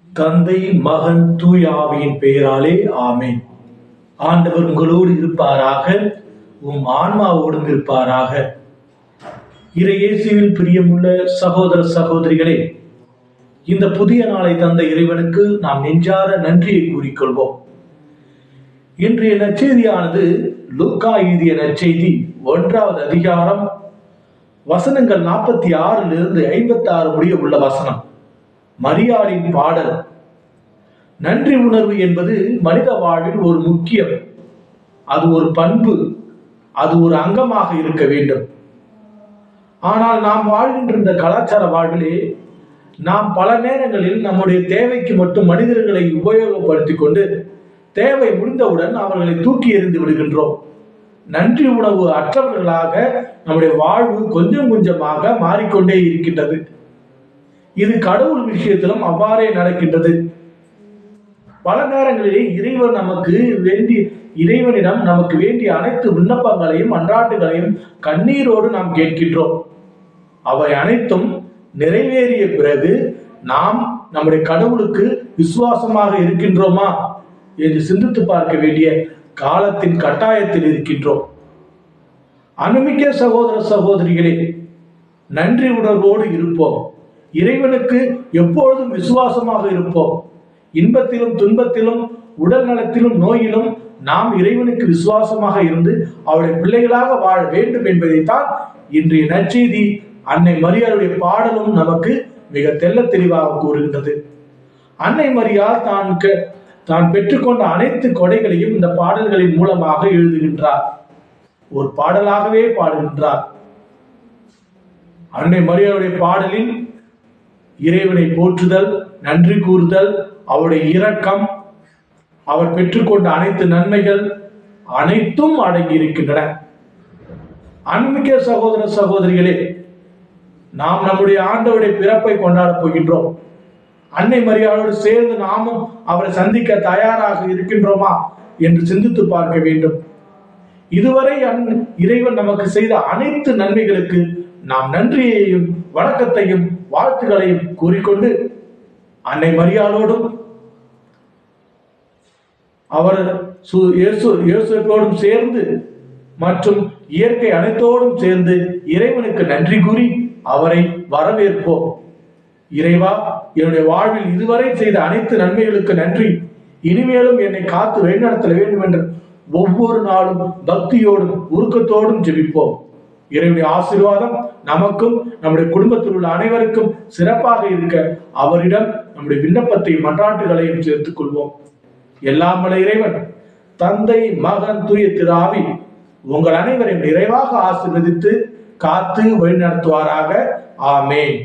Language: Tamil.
தந்தை, மகன், தூய ஆவியின் பெயராலே ஆமென். ஆண்டவர் உங்களோடு இருப்பாராக, உம் ஆன்மாவோடும் இருப்பாராக. இறையேசுவில் பிரியமுள்ள சகோதர சகோதரிகளே, இந்த புதிய நாளை தந்த இறைவனுக்கு நாம் நெஞ்சார நன்றியை கூறிக்கொள்வோம். இன்றைய நற்செய்தியானது லூக்கா எழுதிய நற்செய்தி 1வது அதிகாரம் வசனங்கள் 46 56 முடிய உள்ள வசனம். மரியாளின் பாடல். நன்றி உணர்வு என்பது மனித வாழ்வில் ஒரு முக்கியம், அது ஒரு பண்பு, அது ஒரு அங்கமாக இருக்க வேண்டும். ஆனால் நாம் வாழ்கின்ற இந்த கலாச்சார வாழ்விலே நாம் பல நேரங்களில் நம்முடைய தேவைக்கு மட்டும் மனிதர்களை உபயோகப்படுத்திக் கொண்டு தேவை முடிந்தவுடன் அவர்களை தூக்கி எறிந்து விடுகின்றோம். நன்றி உணர்வு அற்றவர்களாக நம்முடைய வாழ்வு கொஞ்சம் கொஞ்சமாக மாறிக்கொண்டே இருக்கின்றது. இது கடவுள் விஷயத்திலும் அவ்வாறே நடக்கின்றது. பல நேரங்களிலே இறைவனிடம் நமக்கு வேண்டிய அனைத்து விண்ணப்பங்களையும் அன்றாட்டுகளையும் கண்ணீரோடு நாம் கேட்கின்றோம். அவை அனைத்தும் நிறைவேறிய பிறகு நாம் நம்முடைய கடவுளுக்கு விசுவாசமாக இருக்கின்றோமா என்று சிந்தித்து பார்க்க வேண்டிய காலத்தின் கட்டாயத்தில் இருக்கின்றோம். அன்புமிக்க சகோதர சகோதரிகளே, நன்றி உணர்வோடு இருப்போம். இறைவனுக்கு எப்பொழுதும் விசுவாசமாக இருப்போம். இன்பத்திலும் துன்பத்திலும் உடல் நலத்திலும் நோயிலும் நாம் இறைவனுக்கு விசுவாசமாக இருந்து அவருடைய பிள்ளைகளாக வாழ வேண்டும் என்பதைத்தான் இன்றைய நற்செய்தி அன்னை மரியாளுடைய பாடலும் நமக்கு மிக தெள்ள தெளிவாக கூறுகின்றது. அன்னை மரியாள் தான் பெற்றுக்கொண்ட அனைத்து கொடைகளையும் இந்த பாடல்களின் மூலமாக எழுதுகின்றார், ஒரு பாடலாகவே பாடுகின்றார். அன்னை மரியாளுடைய பாடலில் இறைவனை போற்றுதல், நன்றி கூறுதல், அவருடைய இரக்கம், அவர் பெற்றுக்கொண்ட அனைத்து நன்மைகள் அனைத்தும் அடங்கி இருக்கின்றன. அன்புமிக்க சகோதர சகோதரிகளே, நாம் நம்முடைய ஆண்டவருடைய பிறப்பை கொண்டாடப் போகின்றோம். அன்னை மரியாளோடு சேர்ந்து நாமும் அவரை சந்திக்க தயாராக இருக்கின்றோமா என்று சிந்தித்து பார்க்க வேண்டும். இதுவரை இறைவன் நமக்கு செய்த அனைத்து நன்மைகளுக்கு நாம் நன்றியையும் வணக்கத்தையும் வாழ்த்துக்களையும் கூறிக்கொண்டு அன்னை மரியாளோடும் அவர் இயேசுவோடும் சேர்ந்து மற்றும் இயற்கை அனைத்தோடும் சேர்ந்து இறைவனுக்கு நன்றி கூறி அவரை வரவேற்போம். இறைவா, என்னுடைய வாழ்வில் இதுவரை செய்த அனைத்து நன்மைகளுக்கு நன்றி. இனிமேலும் என்னை காத்து வழிநடத்த வேண்டும் என்று ஒவ்வொரு நாளும் பக்தியோடும் உருக்கத்தோடும் ஜெபிப்போம். இறைவனுடைய ஆசீர்வாதம் நமக்கும் நம்முடைய குடும்பத்தில் உள்ள அனைவருக்கும் சிறப்பாக இருக்க அவரிடம் நம்முடைய விண்ணப்பத்தையும் மன்றாட்டுகளையும் சேர்த்துக் கொள்வோம். எல்லாம் வல்ல இறைவன் தந்தை, மகன், தூய திரு ஆவி உங்கள் அனைவரையும் நிறைவாக ஆசீர்வதித்து காத்து வழிநடத்துவாராக. ஆமென்.